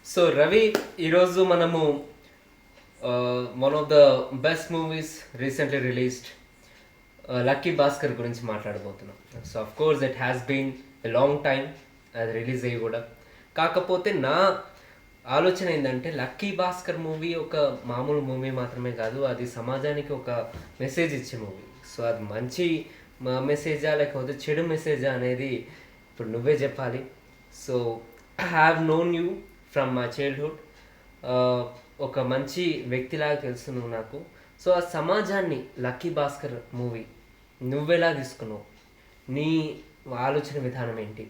So Ravi, ఈరోజు మనము one of the best movies recently released lucky Bhaskar గురించి మాట్లాడబోతున్నాం. So of course it has been a long time అది release అయ్యి కూడా. కాకపోతే నా ఆలోచన ఏంటంటే లక్కీ భాస్కర్ మూవీ ఒక మామూలు మూవీ మాత్రమే కాదు, అది సమాజానికి ఒక మెసేజ్ ఇచ్చే మూవీ. సో అది మంచి మెసేజా లేకపోతే చెడు మెసేజా అనేది ఇప్పుడు నువ్వే చెప్పాలి. So I have known you from my childhood. ఒక మంచి వ్యక్తిలాగా తెలుసు నువ్వు నాకు. సో ఆ సమాజాన్ని లక్కీ భాస్కర్ మూవీ నువ్వెలా తీసుకున్నావు? నీ ఆలోచన విధానం ఏంటి?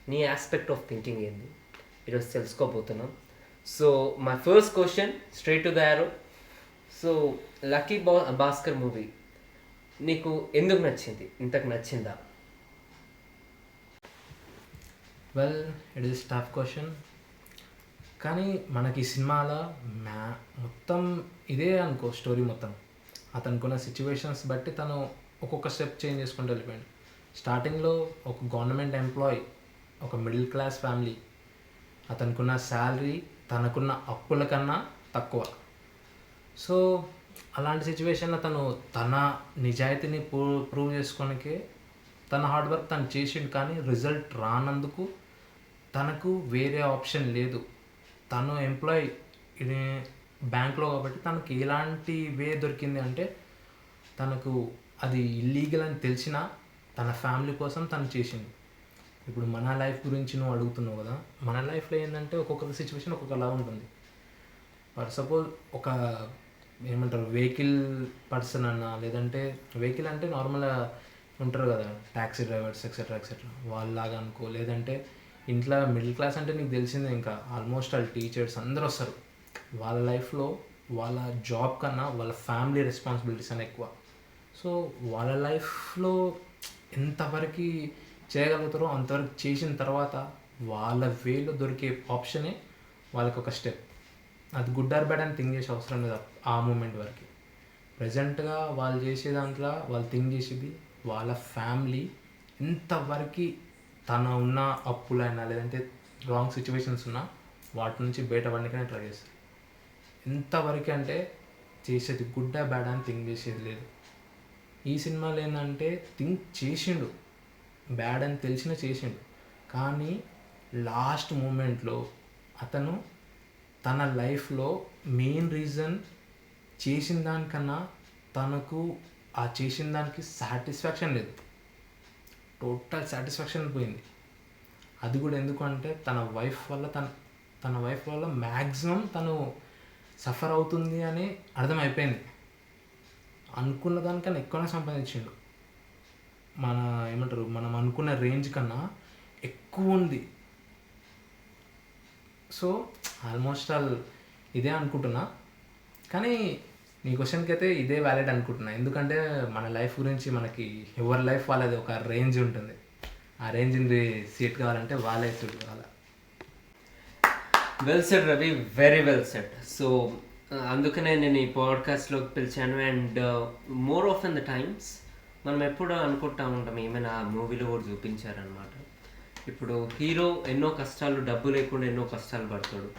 నీ ఆస్పెక్ట్ ఆఫ్ థింకింగ్ ఏంటి? ఈరోజు తెలుసుకోబోతున్నాం. So my first question straight to the arrow. So lucky Bhaskar movie నీకు ఎందుకు నచ్చింది? ఇంతకు నచ్చిందా? Well, it is tough question. కానీ మనకి సినిమాలో మొత్తం ఇదే అనుకో స్టోరీ మొత్తం. అతనుకున్న సిచ్యువేషన్స్ బట్టి తను ఒక్కొక్క స్టెప్ చేంజ్ చేసుకుంటూ వెళ్ళిపోయాడు. స్టార్టింగ్లో ఒక గవర్నమెంట్ ఎంప్లాయీ, ఒక మిడిల్ క్లాస్ ఫ్యామిలీ, అతనుకున్న శాలరీ తనకున్న అప్పుల కన్నా తక్కువ. సో అలాంటి సిచ్యువేషన్లో తను తన నిజాయితీని ప్రూవ్ చేసుకోనికే తన హార్డ్ వర్క్ తను చేసిండు. కానీ రిజల్ట్ రానందుకు తనకు వేరే ఆప్షన్ లేదు. తను ఎంప్లాయీ బ్యాంక్లో కాబట్టి తనకు ఎలాంటి వే దొరికింది అంటే, తనకు అది ఇల్లీగల్ అని తెలిసినా తన ఫ్యామిలీ కోసం తను చేసింది. ఇప్పుడు మన లైఫ్ గురించి నువ్వు అడుగుతున్నావు కదా, మన లైఫ్లో ఏంటంటే ఒక్కొక్క సిచ్యువేషన్ ఒక్కొక్కలా ఉంటుంది. ఫర్ సపోజ్ ఒక ఏమంటారు వెహికల్ పర్సన్ అన్నా, లేదంటే వెహికల్ అంటే నార్మల్గా ఉంటారు కదా ట్యాక్సీ డ్రైవర్స్ ఎక్సెట్రా ఎక్సెట్రా, వాళ్ళలాగా అనుకో. లేదంటే ఇంట్లో మిడిల్ క్లాస్ అంటే నీకు తెలిసిందే, ఇంకా ఆల్మోస్ట్ వాళ్ళ టీచర్స్ అందరూ వస్తారు. వాళ్ళ లైఫ్లో వాళ్ళ జాబ్ కన్నా వాళ్ళ ఫ్యామిలీ రెస్పాన్సిబిలిటీస్ అని ఎక్కువ. సో వాళ్ళ లైఫ్లో ఎంతవరకు చేయగలుగుతారో అంతవరకు చేసిన తర్వాత వాళ్ళ వేలో దొరికే ఆప్షనే వాళ్ళకి ఒక స్టెప్. అది గుడ్ ఆర్ బ్యాడ్ అని థింక్ చేసే అవసరం లేదు ఆ మూమెంట్ వరకు. ప్రజెంట్గా వాళ్ళు చేసే దాంట్లో వాళ్ళు థింక్ చేసేది వాళ్ళ ఫ్యామిలీ ఎంతవరకు తన ఉన్న అప్పులైనా లేదంటే రాంగ్ సిచ్యువేషన్స్ ఉన్నా వాటి నుంచి బయటపడడానికనే ట్రై చేస్తారు. ఎంతవరకు అంటే చేసేది గుడ్ ఆ బ్యాడ్ అని థింక్ చేసేది లేదు. ఈ సినిమాలో ఏంటంటే థింక్ చేసిండు, బ్యాడ్ అని తెలిసినా చేసిండు. కానీ లాస్ట్ మూమెంట్లో అతను తన లైఫ్లో మెయిన్ రీజన్ చేసిన దానికన్నా తనకు ఆ చేసిన దానికి సాటిస్ఫాక్షన్ లేదు. టోటల్ సాటిస్ఫాక్షన్ పోయింది. అది కూడా ఎందుకు అంటే తన వైఫ్ వల్ల మ్యాక్సిమం తను సఫర్ అవుతుంది అని అర్థమైపోయింది. అనుకున్న దానికన్నా ఎక్కువనే సంపాదించిండు. మనం అనుకున్న రేంజ్ కన్నా ఎక్కువ ఉంది. సో ఆల్మోస్ట్ ఆల్ ఇదే అనుకుంటున్నా. కానీ నీ క్వశ్చన్కి అయితే ఇదే వ్యాలిడ్ అనుకుంటున్నా. ఎందుకంటే మన లైఫ్ గురించి మనకి ఎవరి లైఫ్ వాళ్ళది ఒక రేంజ్ ఉంటుంది. ఆ రేంజ్ని సీట్ కావాలంటే వాళ్ళే సీట్ కావాలి. Well said Ravi, very well said. So అందుకనే నేను ఈ పాడ్కాస్ట్లోకి పిలిచాను. And more of in the times మనం ఎప్పుడు అనుకుంటా ఉంటాం, ఏమైనా మూవీలో కూడా చూపించారనమాట. ఇప్పుడు హీరో ఎన్నో కష్టాలు, డబ్బు లేకుండా ఎన్నో కష్టాలు పడతాడు.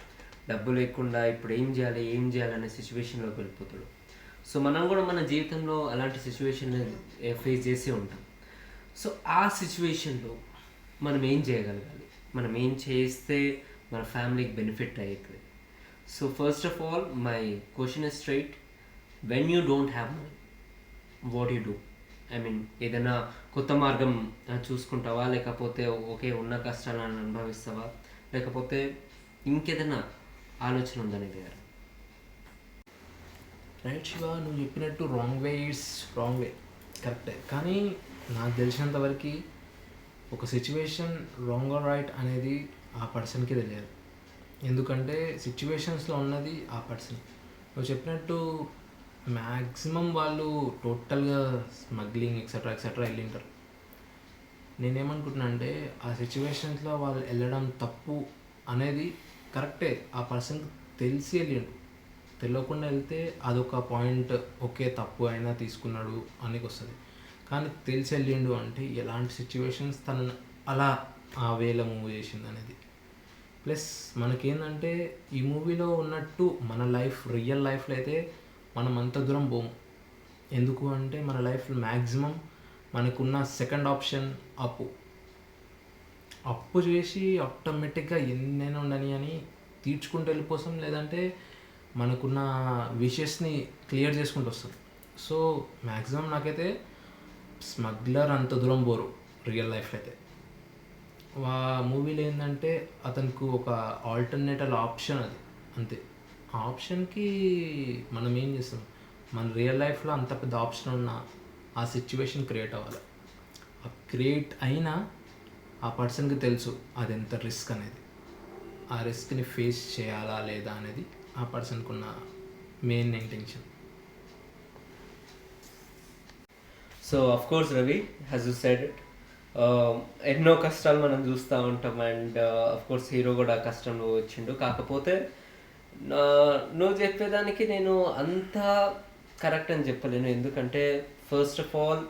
డబ్బు లేకుండా ఇప్పుడు ఏం చేయాలి అనే సిచ్యువేషన్లోకి వెళ్ళిపోతాడు. సో మనం కూడా మన జీవితంలో అలాంటి సిచ్యువేషన్ ఫేస్ చేసి ఉంటాం. సో ఆ సిచ్యువేషన్లో మనం ఏం చేయగలగాలి, మనం ఏం చేస్తే మన ఫ్యామిలీకి బెనిఫిట్ అవుతుంది? So first of all my question is straight. When you don't have money, what you do? I mean ఏదైనా కొత్త మార్గం చూసుకుంటావా, లేకపోతే ఓకే ఉన్న కష్టాలను అనుభవిస్తావా, లేకపోతే ఇంకేదైనా ఆలోచన ఉందని గారు? రైట్ శివ, నువ్వు చెప్పినట్టు wrong way it's wrong way, కరెక్టే. కానీ నాకు తెలిసినంతవరకు ఒక సిచ్యువేషన్ రాంగ్ ఆర్ రైట్ అనేది ఆ పర్సన్కి తెలియదు. ఎందుకంటే సిచ్యువేషన్స్లో ఉన్నది ఆ పర్సన్. నువ్వు చెప్పినట్టు మ్యాక్సిమం వాళ్ళు టోటల్గా స్మగ్లింగ్ ఎక్సెట్రా ఎక్సెట్రా వెళ్ళింటారు. నేనేమనుకుంటున్నా అంటే ఆ సిచ్యువేషన్స్లో వాళ్ళు వెళ్ళడం తప్పు అనేది కరెక్టే. ఆ పర్సన్కి తెలిసి వెళ్ళిండు. తెలియకుండా వెళ్తే అదొక పాయింట్, ఓకే తప్పు అయినా తీసుకున్నాడు అనేది వస్తుంది. కానీ తెలిసి వెళ్ళిండు అంటే ఎలాంటి సిచ్యువేషన్స్ తను అలా ఆ వేలో మూవ్ చేసింది అనేది. ప్లస్ మనకేందంటే ఈ మూవీలో ఉన్నట్టు మన లైఫ్ రియల్ లైఫ్లో అయితే మనం అంత దూరం పోము. ఎందుకు అంటే మన లైఫ్లో మ్యాక్సిమం మనకున్న సెకండ్ ఆప్షన్ అప్పు చేసి ఆటోమేటిక్గా ఎన్నైనా ఉండని అని తీర్చుకుంటూ వెళ్ళిపోతాం, లేదంటే మనకున్న విషెస్ని క్లియర్ చేసుకుంటూ వస్తాం. సో మ్యాక్సిమం నాకైతే స్మగ్లర్ అంత దూరం పోరు రియల్ లైఫ్లో అయితే. ఆ మూవీలో ఏంటంటే అతనికి ఒక ఆల్టర్నేటివ్ ఆప్షన్ అది అంతే. ఆ ఆప్షన్కి మనం ఏం చేస్తాం, మన రియల్ లైఫ్లో అంత పెద్ద ఆప్షన్ ఉన్న ఆ సిచ్యువేషన్ క్రియేట్ అవ్వాలి. ఆ క్రియేట్ అయినా ఆ పర్సన్కి తెలుసు అది ఎంత రిస్క్ అనేది. ఆ రిస్క్ని ఫేస్ చేయాలా లేదా అనేది ఆ పర్సన్కి ఉన్న main intention. So of course Ravi, has you said it, ఎన్నో కష్టాలు మనం చూస్తూ ఉంటాం. అండ్ అఫ్ కోర్స్ హీరో కూడా కష్టంలో వచ్చిండు. కాకపోతే నువ్వు చెప్పేదానికి నేను అంత కరెక్ట్ అని చెప్పలేను. ఎందుకంటే ఫస్ట్ ఆఫ్ ఆల్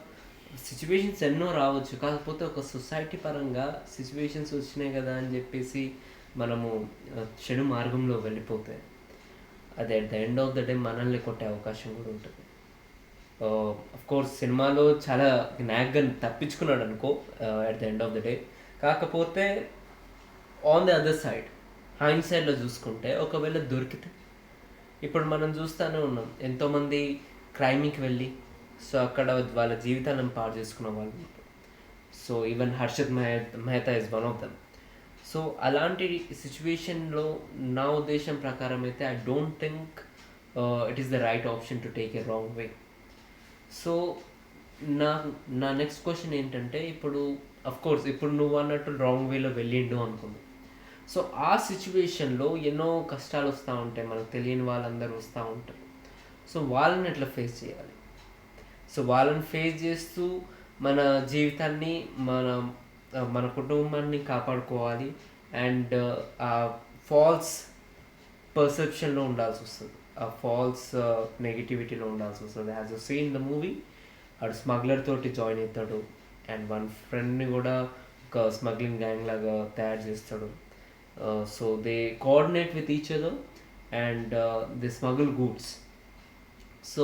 సిచ్యువేషన్స్ ఎన్నో రావచ్చు, కాకపోతే ఒక సొసైటీ పరంగా సిచ్యువేషన్స్ వచ్చినాయి కదా అని చెప్పేసి మనము చెడు మార్గంలో వెళ్ళిపోతే అది at the end of the day మనల్ని కొట్టే అవకాశం కూడా ఉంటుంది. అఫ్ కోర్స్ సినిమాలో చాలా నాగ్గా తప్పించుకున్నాడు అనుకో at the end of the day. కాకపోతే on the other side hind సైడ్లో చూసుకుంటే ఒకవేళ దొరికితే, ఇప్పుడు మనం చూస్తూనే ఉన్నాం ఎంతోమంది క్రైమ్కి వెళ్ళి సో అక్కడ వాళ్ళ జీవితాలను పాడు చేసుకున్న వాళ్ళు. So even Harshad Mehta is one of them. So అలాంటి సిచ్యువేషన్లో నా ఉద్దేశం ప్రకారం అయితే I don't think it is the right option to take a wrong way. So నా నెక్స్ట్ క్వశ్చన్ ఏంటంటే, ఇప్పుడు అఫ్కోర్స్ ఇప్పుడు నువ్వు అన్నట్టు రాంగ్ వేలో వెళ్ళిండు అనుకున్నావు. సో ఆ సిచ్యువేషన్లో ఎన్నో కష్టాలు వస్తూ ఉంటాయి, మనకు తెలియని వాళ్ళందరూ వస్తూ ఉంటారు. సో వాళ్ళని ఎట్లా ఫేస్ చేయాలి? సో వాళ్ళని ఫేస్ చేస్తూ మన జీవితాన్ని మన కుటుంబాన్ని కాపాడుకోవాలి. అండ్ ఆ ఫాల్స్ పర్సెప్షన్లో ఉండాల్సి వస్తుంది, ఆ ఫాల్స్ నెగిటివిటీలో ఉండాల్సి వస్తుంది. As you see in the movie, ఆడు స్మగ్లర్ తోటి జాయిన్ అవుతాడు అండ్ వన్ ఫ్రెండ్ని కూడా ఒక స్మగ్లింగ్ గ్యాంగ్ లాగా తయారు చేస్తాడు. So they coordinate with each other and they smuggle goods. So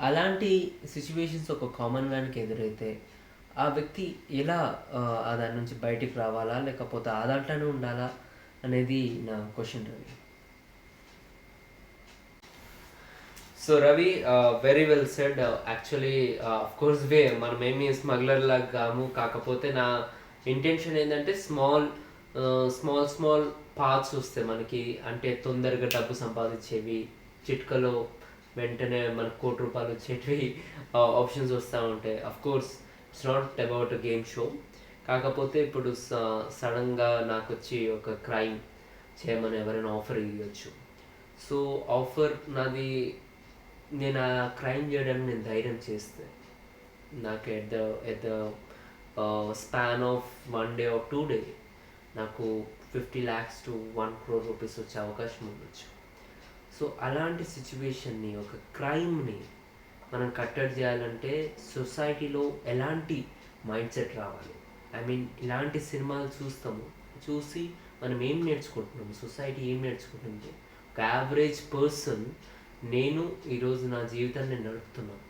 అలాంటి సిచ్యువేషన్స్ ఒక కామన్ మ్యాన్కి ఎదురైతే ఆ వ్యక్తి ఎలా దాని నుంచి బయటికి రావాలా, లేకపోతే ఆ దాంట్లోనే ఉండాలా అనేది నా question Ravi. So Ravi, very well said. Actually of course మనమేమి స్మగ్లర్ లాగా కాము. కాకపోతే నా ఇంటెన్షన్ ఏంటంటే స్మాల్ పార్ట్స్ వస్తాయి మనకి, అంటే తొందరగా డబ్బు సంపాదించేవి, చిట్కలో వెంటనే మనకు ₹1,00,00,000 వచ్చేటివి ఆప్షన్స్ వస్తూ ఉంటాయి. Of course it's not about a game show. కాకపోతే ఇప్పుడు సడన్గా నాకు వచ్చి ఒక క్రైమ్ చేయమని ఎవరైనా ఆఫర్ ఇవ్వచ్చు. సో ఆఫర్ నాది, నేను ఆ క్రైమ్ చేయడానికి నేను ధైర్యం చేస్తే నాకు at the span of 1 day or 2 days నాకు 50 lakhs to 1 crore rupees వచ్చే అవకాశం ఉండొచ్చు. సో అలాంటి సిచ్యువేషన్ని, ఒక క్రైమ్ని మనం కట్టడి చేయాలంటే సొసైటీలో ఎలాంటి మైండ్ సెట్ రావాలి? ఐ మీన్ ఇలాంటి సినిమాలు చూసి మనం ఏం నేర్చుకుంటున్నాము, సొసైటీ ఏం నేర్చుకుంటుంది? ఒక యావరేజ్ పర్సన్, నేను ఈరోజు నా జీవితాన్ని నడుపుతున్నాను,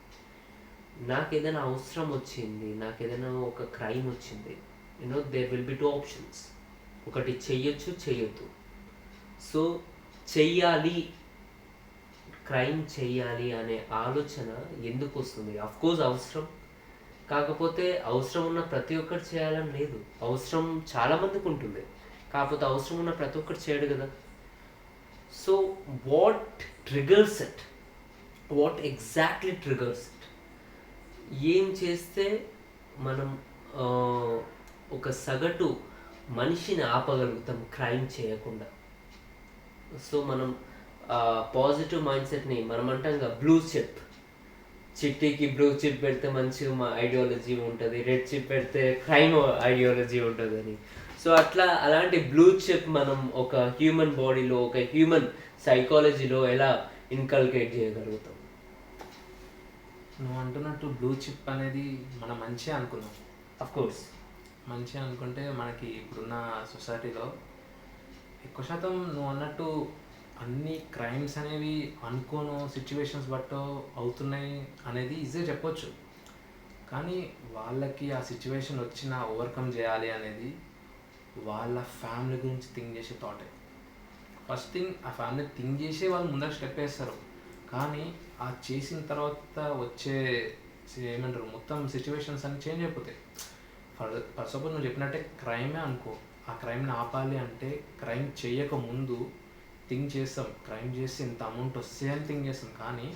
నాకు ఏదైనా అవసరం వచ్చింది, నాకు ఏదైనా ఒక క్రైమ్ వచ్చింది, దేర్ విల్ బి 2 options. ఒకటి చెయ్యొచ్చు, చెయ్యొద్దు. సో చెయ్యాలి, క్రైమ్ చెయ్యాలి అనే ఆలోచన ఎందుకు వస్తుంది? అఫ్కోర్స్ అవసరం, కాకపోతే అవసరం ఉన్న ప్రతి ఒక్కరు చేయాలని లేదు. అవసరం చాలామందికి ఉంటుంది, కాకపోతే అవసరం ఉన్న ప్రతి ఒక్కరు చేయడు కదా. So what triggers it? What exactly triggers it? ఏం చేస్తే మనం ఒక సగటు మనిషిని ఆపగలుగుతాం క్రైమ్ చేయకుండా? సో మనం పాజిటివ్ మైండ్ సెట్ని, మనం అంటాం కదా బ్లూ చిప్, చిట్టీకి బ్లూ చిప్ పెడితే మంచిగా ఐడియాలజీ ఉంటుంది, రెడ్ చిప్ పెడితే క్రైమ్ ఐడియాలజీ ఉంటుంది అని. సో అలాంటి బ్లూ చిప్ మనం ఒక హ్యూమన్ బాడీలో, ఒక హ్యూమన్ సైకాలజీలో ఎలా ఇన్కల్కేట్ చేయగలుగుతాం? నువ్వు అంటున్నట్టు బ్లూ చిప్ అనేది మనం మంచిగా అనుకున్నాం. అఫ్కోర్స్ మంచిగా అనుకుంటే మనకి ఇప్పుడున్న సొసైటీలో ఎక్కువ శాతం నువ్వు అన్నట్టు అన్ని క్రైమ్స్ అనేవి అనుకోను సిచ్యువేషన్స్ బట్టో అవుతున్నాయి అనేది ఈజీగా చెప్పొచ్చు. కానీ వాళ్ళకి ఆ సిచ్యువేషన్ వచ్చిన ఓవర్కమ్ చేయాలి అనేది వాళ్ళ ఫ్యామిలీ గురించి థింక్ చేసే థాటే. ఫస్ట్ థింగ్ ఆ ఫ్యామిలీ థింక్ చేసే వాళ్ళు ముందర స్టెప్ వేస్తారు. కానీ ఆ చేసిన తర్వాత వచ్చే ఏమంటారు మొత్తం సిచ్యువేషన్స్ అన్ని చేంజ్ అయిపోతాయి. ఫర్ సపోజ్ నువ్వు చెప్పినట్టే క్రైమే అనుకో, ఆ క్రైమ్ని ఆపాలి అంటే క్రైమ్ చేయక ముందు థింక్ చేస్తాం, క్రైమ్ చేస్తే ఇంత అమౌంట్ వస్తే అని థింక్ చేస్తాం. కానీ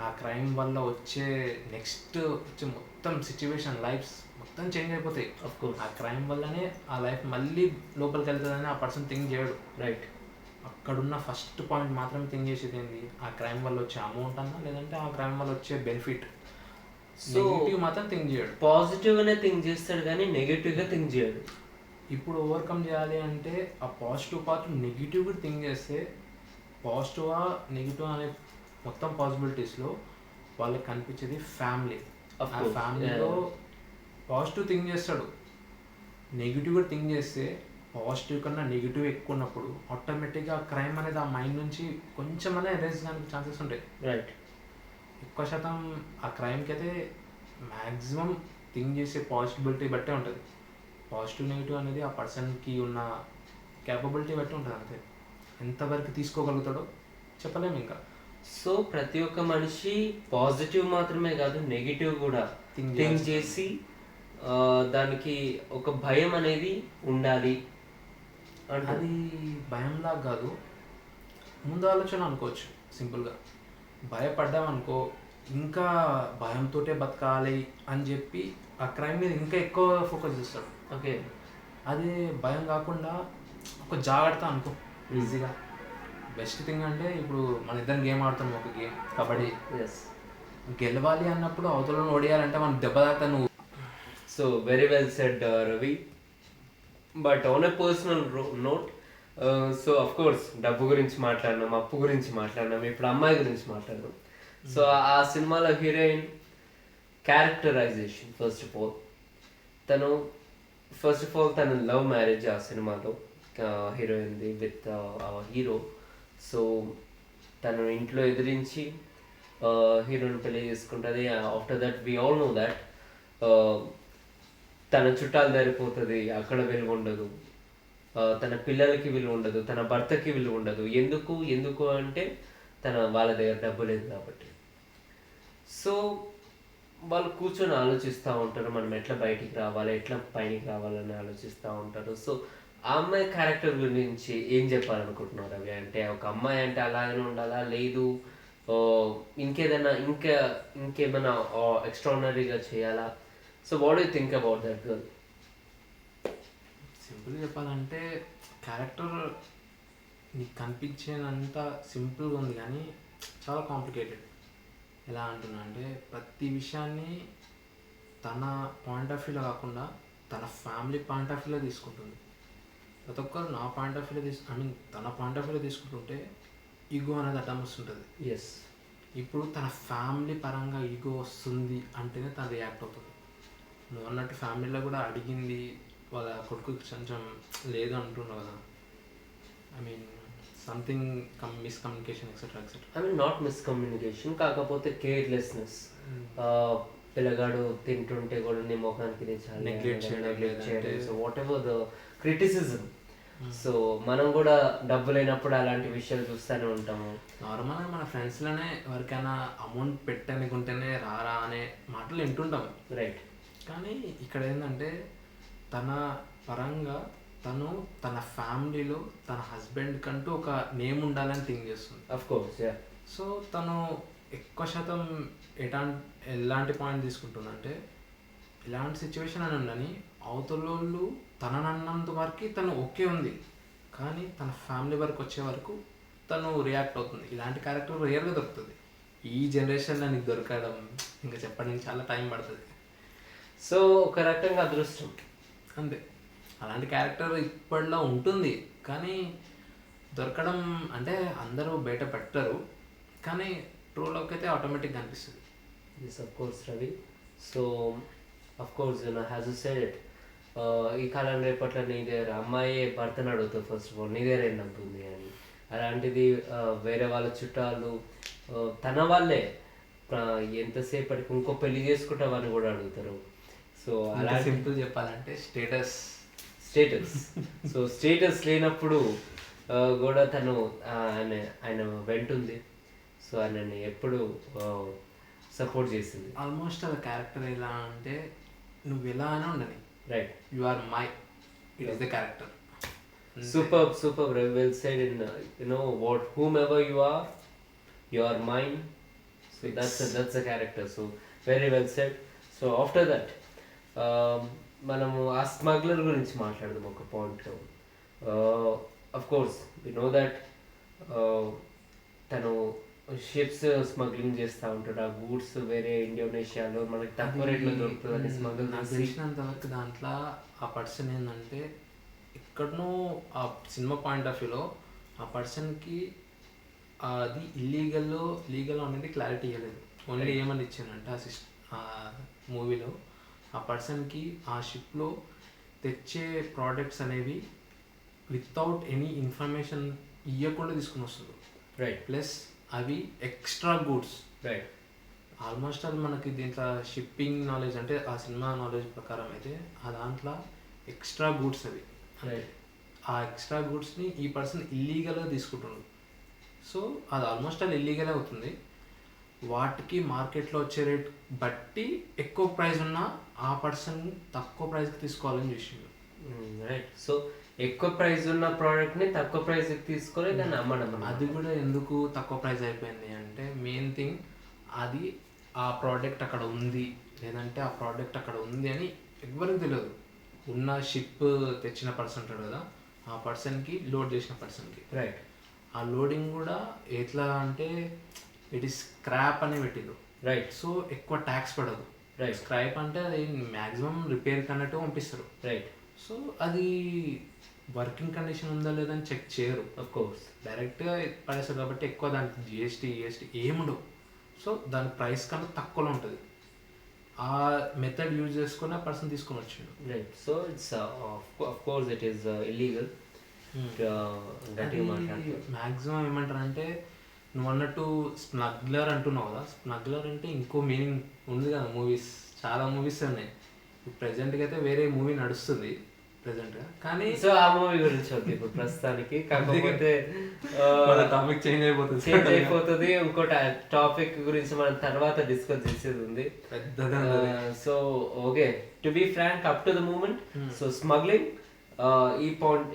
ఆ క్రైమ్ వల్ల వచ్చే నెక్స్ట్ వచ్చే మొత్తం సిచ్యువేషన్ లైఫ్స్ మొత్తం చేంజ్ అయిపోతాయి. అఫ్కోర్స్ ఆ క్రైమ్ వల్లనే ఆ లైఫ్ మళ్ళీ లోపలికి వెళ్తుందని ఆ పర్సన్ థింక్ చేయడు. రైట్. అక్కడున్న ఫస్ట్ పాయింట్ మాత్రం థింక్ చేసేది ఏంటి, ఆ క్రైమ్ వల్ల వచ్చే అమౌంట్ అన్నా లేదంటే ఆ క్రైమ్ వల్ల వచ్చే బెనిఫిట్. సో నెగిటివ్ మాత్రం థింక్ చేయడు. పాజిటివ్గానే థింక్ చేస్తాడు కానీ నెగిటివ్గా థింక్ చేయడు. ఇప్పుడు ఓవర్కమ్ చేయాలి అంటే ఆ పాజిటివ్ పార్ట్ నెగిటివ్ కూడా థింక్ చేస్తే పాజిటివా నెగిటివ్ అనే మొత్తం పాసిబిలిటీస్లో వాళ్ళకి కనిపించేది ఫ్యామిలీ. Of ఆ course, ఫ్యామిలీలో పాజిటివ్ థింక్ చేస్తాడు, నెగిటివ్ కూడా థింక్ చేస్తే పాజిటివ్ కన్నా నెగిటివ్ ఎక్కువ ఉన్నప్పుడు ఆటోమేటిక్గా క్రైమ్ అనేది ఆ మైండ్ నుంచి కొంచెమనే ఎరేజ్ కానికి ఛాన్సెస్ ఉంటాయి. రైట్. ఎక్కువ శాతం ఆ క్రైమ్కి అయితే మ్యాక్సిమం థింక్ చేసే పాజిటివిటీ బట్టే ఉంటుంది. పాజిటివ్ నెగిటివ్ అనేది ఆ పర్సన్కి ఉన్న క్యాపబిలిటీ బట్టి ఉంటుంది. అంతే, ఎంతవరకు తీసుకోగలుగుతాడో చెప్పలేము ఇంకా. సో ప్రతి ఒక్క మనిషి పాజిటివ్ మాత్రమే కాదు నెగిటివ్ కూడా థింక్ చేసి దానికి ఒక భయం అనేది ఉండాలి. అది భయంలా కాదు, ముందు ఆలోచన అనుకోవచ్చు. సింపుల్గా భయపడ్డామనుకో ఇంకా భయంతో బతకాలి అని చెప్పి ఆ క్రైమ్ మీద ఇంకా ఎక్కువ ఫోకస్ చేస్తాడు. ఓకే, అది భయం కాకుండా ఒక జాగ్రత్త అనుకో ఈజీగా. బెస్ట్ థింగ్ అంటే ఇప్పుడు మన ఇద్దరం గేమ్ ఆడుతాం, ఒక గేమ్ కబడ్డీ. ఎస్, గెలవాలి అన్నప్పుడు అవతలను ఓడియాలంటే మనం దెబ్బ తాకుతా నువ్వు. So very well said Ravi. But on a personal note, so of course డబ్బు గురించి మాట్లాడినాం, అప్పు గురించి మాట్లాడినాం, ఇప్పుడు అమ్మాయి గురించి మాట్లాడినాం. సో ఆ సినిమాలో heroine characterisation first of all తన లవ్ మ్యారేజ్ ఆ సినిమాలో హీరోయిన్ది విత్ హీరో. సో తను ఇంట్లో ఎదిరించి హీరోని పెళ్లి చేసుకుంటుంది. After that we all know that తన చుట్టాలు దారిపోతుంది, అక్కడ విలువ ఉండదు, తన పిల్లలకి విలువ ఉండదు, తన భర్తకి విలువ ఉండదు. ఎందుకు అంటే వాళ్ళ దగ్గర డబ్బు లేదు కాబట్టి. సో వాళ్ళు కూర్చొని ఆలోచిస్తూ ఉంటారు, మనం ఎట్లా బయటికి రావాలి, ఎట్లా పైకి రావాలని ఆలోచిస్తూ ఉంటారు. సో ఆ అమ్మాయి క్యారెక్టర్ గురించి ఏం చెప్పాలనుకుంటున్నారు అవి? అంటే ఒక అమ్మాయి అంటే అలాగనే ఉండాలా, లేదు ఇంకేమైనా ఎక్స్ట్రాడినరీగా చేయాలా? So what you think about that girl? సింపుల్గా చెప్పాలంటే క్యారెక్టర్ నీకు కనిపించేంత సింపుల్గా ఉంది కానీ చాలా కాంప్లికేటెడ్. ఎలా అంటున్నా అంటే ప్రతి విషయాన్ని తన పాయింట్ ఆఫ్ వ్యూలో కాకుండా తన ఫ్యామిలీ పాయింట్ ఆఫ్ వ్యూలో తీసుకుంటుంది. ప్రతి ఒక్కరు నా పాయింట్ ఆఫ్ వ్యూలో తన పాయింట్ ఆఫ్ వ్యూలో తీసుకుంటుంటే ఈగో అనేది అడ్డం వస్తుంటుంది. ఎస్, ఇప్పుడు తన ఫ్యామిలీ పరంగా ఈగో వస్తుంది అంటేనే తను రియాక్ట్ అవుతుంది. నువ్వు అన్నట్టు ఫ్యామిలీలో కూడా అడిగింది వాళ్ళ కొడుకుకి కొంచెం లేదు అంటున్నావు కదా. Something miscommunication etcetera. Not miscommunication, కాకపోతే కేర్లెస్నెస్. పిల్లగాడు తింటుంటే కూడా నీ ముఖానికి నెగ్లెక్ట్ చేయడం, so what ever the criticism. So మనం కూడా డబ్బు లేనప్పుడు అలాంటి విషయాలు చూస్తూనే ఉంటాము. నార్మల్గా మన ఫ్రెండ్స్లోనే ఎవరికైనా అమౌంట్ పెట్టనుకుంటేనే రారా అనే మాటలు వింటుంటాం. రైట్. కానీ ఇక్కడ ఏంటంటే తన పరంగా తను తన ఫ్యామిలీలో తన హస్బెండ్ కంటూ ఒక నేమ్ ఉండాలని థింక్ చేస్తుంది. Of course, yeah. సో తను ఎక్కువ శాతం ఎలాంటి పాయింట్ తీసుకుంటుందంటే ఇలాంటి సిచ్యువేషన్ అని ఉండని అవతలోళ్ళు తనని అన్నంత వరకు తను ఓకే ఉంది, కానీ తన ఫ్యామిలీ వరకు వచ్చే వరకు తను రియాక్ట్ అవుతుంది. ఇలాంటి క్యారెక్టర్ రియల్గా దొరుకుతుంది. ఈ జనరేషన్లో నీకు దొరకడం ఇంకా చెప్పడానికి చాలా టైం పడుతుంది. సో ఒక రకంగా అదృష్టం అంతే. అలాంటి క్యారెక్టర్ ఇప్పట్లో ఉంటుంది కానీ దొరకడం అంటే అందరూ బయట పెట్టరు, కానీ ట్రోలోకి అయితే ఆటోమేటిక్గా అనిపిస్తుంది. Yes, of course, Ravi. So, of course, as you said it, ఈ కాలం రేపట్ల నీ దగ్గర అమ్మాయి భర్తను అడుగుతుంది ఫస్ట్ ఆఫ్ ఆల్ నీ దగ్గర ఏం డబ్బుంది అని. అలాంటిది వేరే వాళ్ళ చుట్టాలు తన వాళ్ళే ఎంతసేపటికి ఇంకో పెళ్లి చేసుకుంటామని కూడా అడుగుతారు. సో అలా సింపుల్ చెప్పాలంటే స్టేటస్. సో స్టేటస్ లేనప్పుడు కూడా తను ఆయన వెంటుంది. సో ఆయనని ఎప్పుడు సపోర్ట్ చేసింది. ఆల్మోస్ట్ ఆ క్యారెక్టర్ ఎలా అంటే నువ్వు ఎలా అయినా ఉండని, right, you are my, it is the character. Superb, well said. In whomever you are mine. So that's a character. So very well said. So after that, మనము ఆ స్మగ్లర్ గురించి మాట్లాడదాం ఒక పాయింట్లో. Of course we know that తను ships smuggling చేస్తూ ఉంటాడు. ఆ గూడ్స్ వేరే ఇండోనేషియాలో మనకి తక్కువ రేట్లో దొరుకుతుందని స్మగ్లింగ్. నాకు తెలిసినంత వరకు దాంట్లో ఆ పర్సన్ ఏంటంటే ఎక్కడనో ఆ సినిమా పాయింట్ ఆఫ్ వ్యూలో ఆ పర్సన్కి అది లీగల్ అనేది క్లారిటీ ఇవ్వలేదు. ఓన్లీ ఏమని ఇచ్చానంటే ఆ మూవీలో ఆ పర్సన్కి ఆ షిప్లో తెచ్చే ప్రోడక్ట్స్ అనేవి వితౌట్ ఎనీ ఇన్ఫర్మేషన్ ఇవ్వకుండా తీసుకుని వస్తుంది. రైట్. ప్లస్ అవి ఎక్స్ట్రా గూడ్స్. రైట్. ఆల్మోస్ట్ అది మనకి దీంట్లో షిప్పింగ్ నాలెడ్జ్ అంటే ఆ సినిమా నాలెడ్జ్ ప్రకారం అయితే ఆ దాంట్లో ఎక్స్ట్రా గూడ్స్ అవి. ఆ ఎక్స్ట్రా గూడ్స్ని ఈ పర్సన్ ఇల్లీగల్గా తీసుకుంటున్నాడు. సో అది ఆల్మోస్ట్ అది ఇల్లీగల్ అవుతుంది. వాటికి మార్కెట్లో వచ్చే రేట్ బట్టి ఎక్కువ ప్రైస్ ఉన్న ఆ పర్సన్ తక్కువ ప్రైస్కి తీసుకోవాలని చూసిండు. రైట్. సో ఎక్కువ ప్రైస్ ఉన్న ప్రోడక్ట్ని తక్కువ ప్రైస్కి తీసుకొని దాన్ని అమ్మడం. అది కూడా ఎందుకు తక్కువ ప్రైస్ అయిపోయింది అంటే మెయిన్ థింగ్ అది ఆ ప్రోడక్ట్ అక్కడ ఉంది లేదంటే ఆ ప్రోడక్ట్ అక్కడ ఉంది అని ఎవరికి తెలియదు. ఉన్న షిప్ తెచ్చిన పర్సన్ ఉంటాడు కదా, ఆ పర్సన్కి లోడ్ చేసిన పర్సన్కి. రైట్. ఆ లోడింగ్ కూడా ఎట్లా అంటే ఇట్ ఈస్ స్క్రాప్ అని పెట్టిండు. రైట్. సో ఎక్కువ ట్యాక్స్ పడదు. రైట్. స్క్రాప్ అంటే అది మ్యాక్సిమం రిపేర్కి అన్నట్టు పంపిస్తారు. రైట్. సో అది వర్కింగ్ కండిషన్ ఉందా లేదని చెక్ చేయరు. ఆఫ్ కోర్స్ డైరెక్ట్గా పడేస్తారు కాబట్టి ఎక్కువ దానికి జిఎస్టీ ఏముండవు. సో దాని ప్రైస్ కన్నా తక్కువలో ఉంటుంది. ఆ మెథడ్ యూజ్ చేసుకుని ఆ పర్సన్ తీసుకొని వచ్చిండు. Right. So it's of course it is illegal. Maximum ఏమంటారంటే నువ్వు అన్నట్టు స్మగ్లర్ అంటున్నావు కదా, స్మగ్లర్ అంటే ఇంకో మీనింగ్ ఉంది కదా. చాలా మూవీస్ ఉన్నాయి. ప్రెసెంట్గా అయితే వేరే మూవీ నడుస్తుంది ప్రెసెంట్గా, కానీ సో ఆ మూవీ గురించి వద్దు ఇప్పుడు ప్రస్తుతానికి. కాకపోతే టాపిక్ చేంజ్ అయిపోతుంది. ఇంకో టాపిక్ గురించి మనం తర్వాత డిస్కస్ చేసేది ఉంది పెద్దగా. So okay, to be frank up to the moment, so smuggling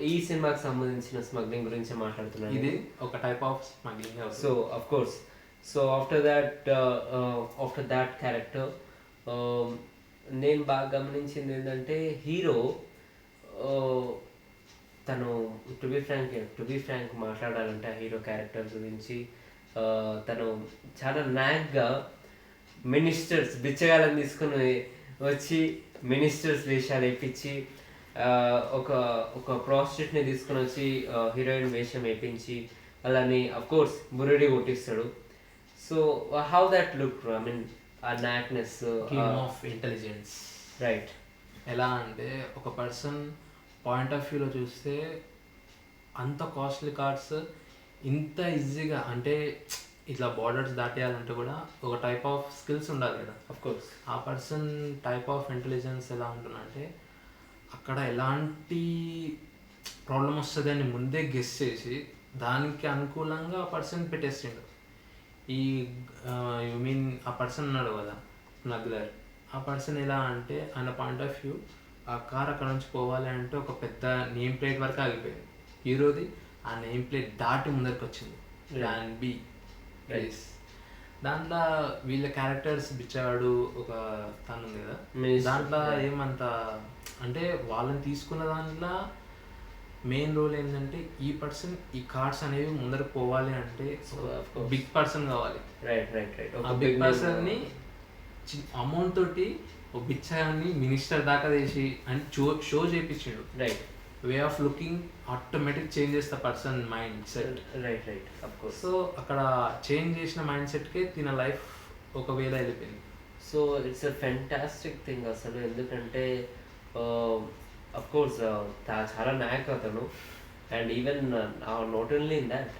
ఈ సినిమాకి సంబంధించిన స్మగ్లింగ్ గురించి మాట్లాడుతున్నాను. ఇది ఒక type of smuggling. So of course, so after that character నేను బాగా గమనించింది ఏంటంటే హీరో తను టు బి ఫ్రాంక్ మాట్లాడాలంటే ఆ హీరో క్యారెక్టర్ గురించి తను చాలా నాగ్గా మినిస్టర్స్ బిచ్చగాళ్ళని తీసుకుని వచ్చి మినిస్టర్స్ వేషాలు వేయించి ఒక ప్రాస్టిట్యూట్ని తీసుకుని వచ్చి హీరోయిన్ వేషం వేయించి అలాని అఫ్కోర్స్ బురడి కొట్టిస్తాడు. So how that look, I mean ఆ నాక్నెస్ ఆఫ్ ఇంటెలిజెన్స్. రైట్. ఎలా అంటే ఒక పర్సన్ పాయింట్ ఆఫ్ వ్యూలో చూస్తే అంత కాస్ట్లీ కార్డ్స్ ఇంత ఈజీగా అంటే ఇట్లా బార్డర్స్ దాటేయాలంటే కూడా ఒక టైప్ ఆఫ్ స్కిల్స్ ఉండాలి కదా. అఫ్కోర్స్ ఆ పర్సన్ టైప్ ఆఫ్ ఇంటెలిజెన్స్ ఎలా ఉంటుందంటే అక్కడ ఎలాంటి ప్రాబ్లం వస్తుంది అని ముందే గెస్ చేసి దానికి అనుకూలంగా ఆ పర్సన్ పెట్టేసిండు. యు మీన్ ఆ పర్సన్ ఉన్నాడు కదా స్మగ్లర్, ఆ పర్సన్ ఎలా అంటే ఆయన పాయింట్ ఆఫ్ వ్యూ ఆ కార్ అక్కడ నుంచి పోవాలి అంటే ఒక పెద్ద నేమ్ ప్లేట్ వరకు ఆగిపోయింది. హీరోది ఆ నేమ్ ప్లేట్ దాటి ముందరికి వచ్చింది ప్లాన్ బి. దాంట్లో వీళ్ళ క్యారెక్టర్స్ బిచ్చాడు ఒక తను ఉంది కదా, దాంట్లో ఏమంత అంటే వాళ్ళని తీసుకున్న దాంట్లో మెయిన్ రోల్ ఏంటంటే ఈ పర్సన్ ఈ కార్డ్స్ అనేవి ముందరకు పోవాలి అంటే బిగ్ పర్సన్ కావాలి. ఆ బిగ్ పర్సన్ని అమౌంట్ తోటి ఒక బిచ్చాన్ని మినిస్టర్ దాకా చేసి అని షో చేయించిండు. Right. Way of looking automatic change చేస్తా person mindset. Right. Of course. So అక్కడ చేంజ్ చేసిన మైండ్ సెట్కే తిన లైఫ్ ఒక వేళ వెళ్ళిపోయింది. So it's a fantastic thing అసలు. ఎందుకంటే అఫ్ కోర్స్ చాలా నాయక్ అతను. And even not only in that,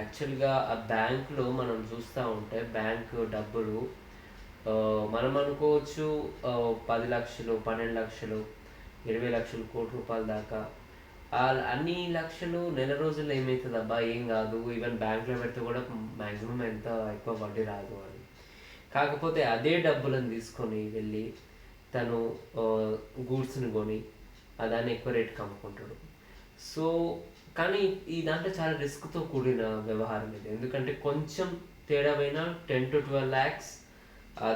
యాక్చువల్గా ఆ బ్యాంకులో మనం చూస్తూ ఉంటే బ్యాంక్ డబ్బులు మనం అనుకోవచ్చు 10 లక్షలు, 12 లక్షలు, 20 లక్షలు, కోటి రూపాయల దాకా. అన్ని లక్షలు నెల రోజుల్లో ఏమవుతుంది అబ్బా, ఏం కాదు, ఈవెన్ బ్యాంక్లో పెడితే కూడా మ్యాక్సిమం ఎంత ఎక్కువ వడ్డీ రాదు అని. కాకపోతే అదే డబ్బులను తీసుకొని వెళ్ళి తను గూడ్స్ని కొని దాన్ని ఎక్కువ రేటుకి అమ్ముకుంటాడు. సో కానీ ఈ దాంట్లో చాలా రిస్క్తో కూడిన వ్యవహారం ఇది. ఎందుకంటే కొంచెం తేడా పోయినా 10 to 12 lakhs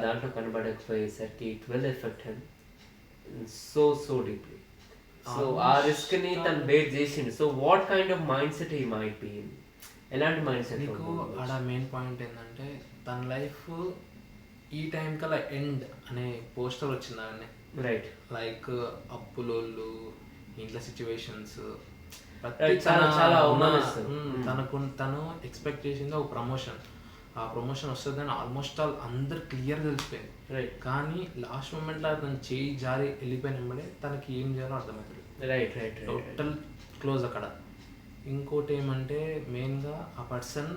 దాంట్లో కనబడకపోయేసరికి it will affect him so deeply. So ఆ రిస్క్ని తను బేర్ చేసిండు. So what kind of mindset he might be, ఎలాంటి మైండ్ సెట్? నీకు ఆడ మెయిన్ పాయింట్ ఏంటంటే తన లైఫ్ ఈ టైం కల్లా ఎండ్ అనే పోస్టర్ వచ్చింది అవన్నీ. రైట్. లైక్ అప్పులోళ్ళు, ఇంట్లో సిచ్యువేషన్స్, తను ఎక్స్పెక్ట్ చేసింది ఒక ప్రమోషన్. ఆ ప్రమోషన్ వస్తుందని ఆల్మోస్ట్ ఆల్ అందరు క్లియర్ తెలిసిపోయింది. రైట్. కానీ లాస్ట్ మూమెంట్లో తను చేయి జారి వెళ్ళిపోయినప్పుడే తనకి ఏం చేయాలో అర్థమవుతుంది. రైట్ రైట్ టోటల్ క్లోజ్ అక్కడ. ఇంకోటి ఏమంటే మెయిన్గా ఆ పర్సన్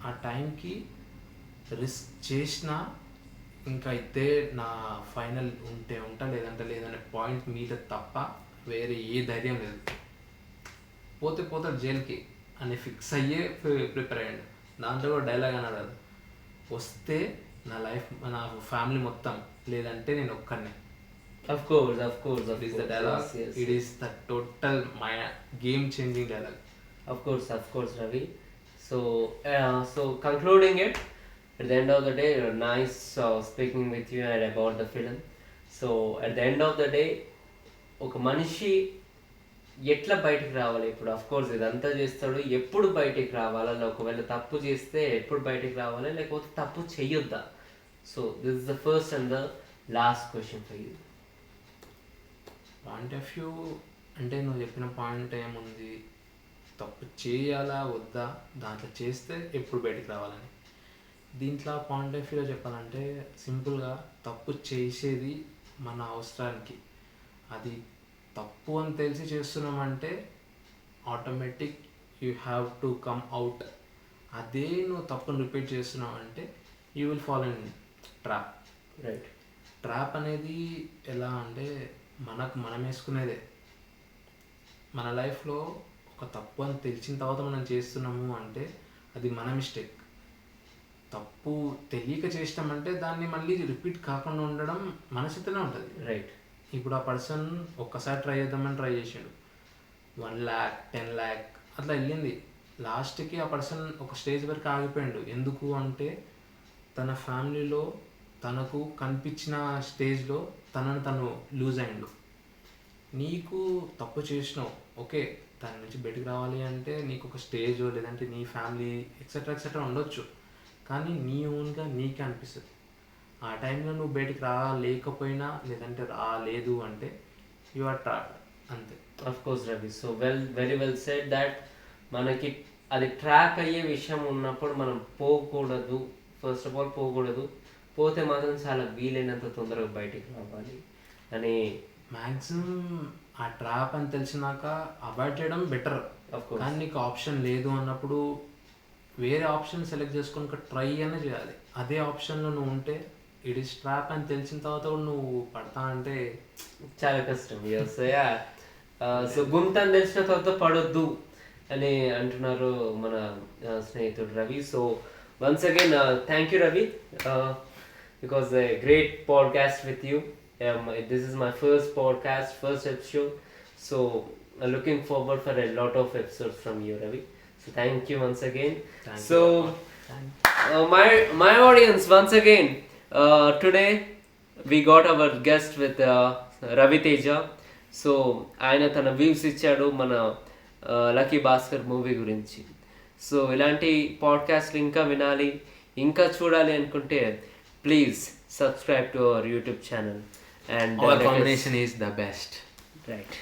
ఆ టైంకి రిస్క్ చేసినా ఇంకా అయితే నా ఫైనల్ ఉంటే ఉంటా లేదంటే లేదనే పాయింట్ మీద తప్ప వేరే ఏ ధైర్యం లేదు. పోతే పోతాడు జైలుకి అని ఫిక్స్ అయ్యే ప్రిపేర్ అయ్యాడు. దాంట్లో కూడా డైలాగ్ అన్నాడు, వస్తే నా లైఫ్ నా ఫ్యామిలీ మొత్తం, లేదంటే నేను ఒక్కనే. Of course. It is the dialogue. Yes. It is the total game changing dialogue. Of course, Ravi. So concluding it, at the end of the day, nice speaking with you and about the film. So at the end of the day, ఒక మనిషి ఎట్లా బయటికి రావాలి ఇప్పుడు? Of course ఇదంతా చేస్తాడు, ఎప్పుడు బయటికి రావాలా? ఒకవేళ తప్పు చేస్తే ఎప్పుడు బయటికి రావాలి, లేకపోతే తప్పు చెయ్యొద్దా? So this is the first and the last question for you. Point of view అంటే నువ్వు చెప్పిన పాయింట్ ఏముంది, తప్పు చేయాలా వద్దా, దాంట్లో చేస్తే ఎప్పుడు బయటికి రావాలని. దీంట్లో పాయింట్ ఆఫ్ వ్యూలో చెప్పాలంటే సింపుల్గా తప్పు చేసేది మన అవసరానికి. అది తప్పు అని తెలిసి చేస్తున్నామంటే automatic you have to come out. అదే నువ్వు తప్పును రిపీట్ చేస్తున్నావు అంటే you will follow in trap. Right. Trap అనేది ఎలా అంటే మనం వేసుకునేదే. మన లైఫ్లో ఒక తప్పు అని తెలిసిన తర్వాత మనం చేస్తున్నాము అంటే అది మన మిస్టేక్. తప్పు తెలియక చేసినామంటే దాన్ని మళ్ళీ రిపీట్ కాకుండా ఉండడం మన చేతనే ఉంటుంది. రైట్. ఇప్పుడు ఆ పర్సన్ ఒక్కసారి ట్రై చేద్దామని ట్రై చేసాడు, 1 lakh 10 lakh అట్లా వెళ్ళింది. లాస్ట్కి ఆ పర్సన్ ఒక స్టేజ్ వరకు ఆగిపోయాడు. ఎందుకు అంటే తన ఫ్యామిలీలో తనకు కనిపించిన స్టేజ్లో తను లూజ్ అయ్యిండు. నీకు తప్పు చేసినావు, ఓకే, దాని నుంచి బయటకు రావాలి అంటే నీకు ఒక స్టేజ్ లేదంటే నీ ఫ్యామిలీ ఎక్సెట్రా ఉండొచ్చు. కానీ నీ ఓన్గా నీకే అనిపిస్తుంది. ఆ టైంలో నువ్వు బయటికి రాలేకపోయినా లేదంటే రాలేదు అంటే యు ఆర్ ట్రాప్డ్ అంతే. Of course Ravi. So very well said that మనకి అది ట్రాక్ అయ్యే విషయం ఉన్నప్పుడు మనం పోకూడదు. ఫస్ట్ ఆఫ్ ఆల్ పోకూడదు. పోతే మాత్రం చాలా వీలైనంత తొందరగా బయటికి రావాలి అని. మ్యాక్సిమం ఆ ట్రాప్ అని తెలిసినాక అవాయిడ్ చేయడం బెటర్. కానీ నీకు ఆప్షన్ లేదు అన్నప్పుడు వేరే ఆప్షన్ సెలెక్ట్ చేసుకొని ట్రై అనే చేయాలి. అదే ఆప్షన్లో నువ్వు ఉంటే ఇట్ ఈస్ ట్రాప్ అని తెలిసిన తర్వాత కూడా నువ్వు పడతా అంటే చాలా కష్టం. సో గుంత అని తెలిసిన తర్వాత పడొద్దు అని అంటున్నారు మన స్నేహితుడు Ravi. So once again thank you Ravi, because a great podcast with you. This is my first podcast, first episode. So looking forward for a lot of episodes from you, Ravi. So thank you once again. So my audience, once again, today we got our guest with Ravi Teja. So ఆయన తన views ఇచ్చాడు మన lucky Bhaskar movie గురించి. So ఇలాంటి పాడ్కాస్ట్లు ఇంకా వినాలి, ఇంకా చూడాలి అనుకుంటే please subscribe to our YouTube channel. And our combination is the best. Right.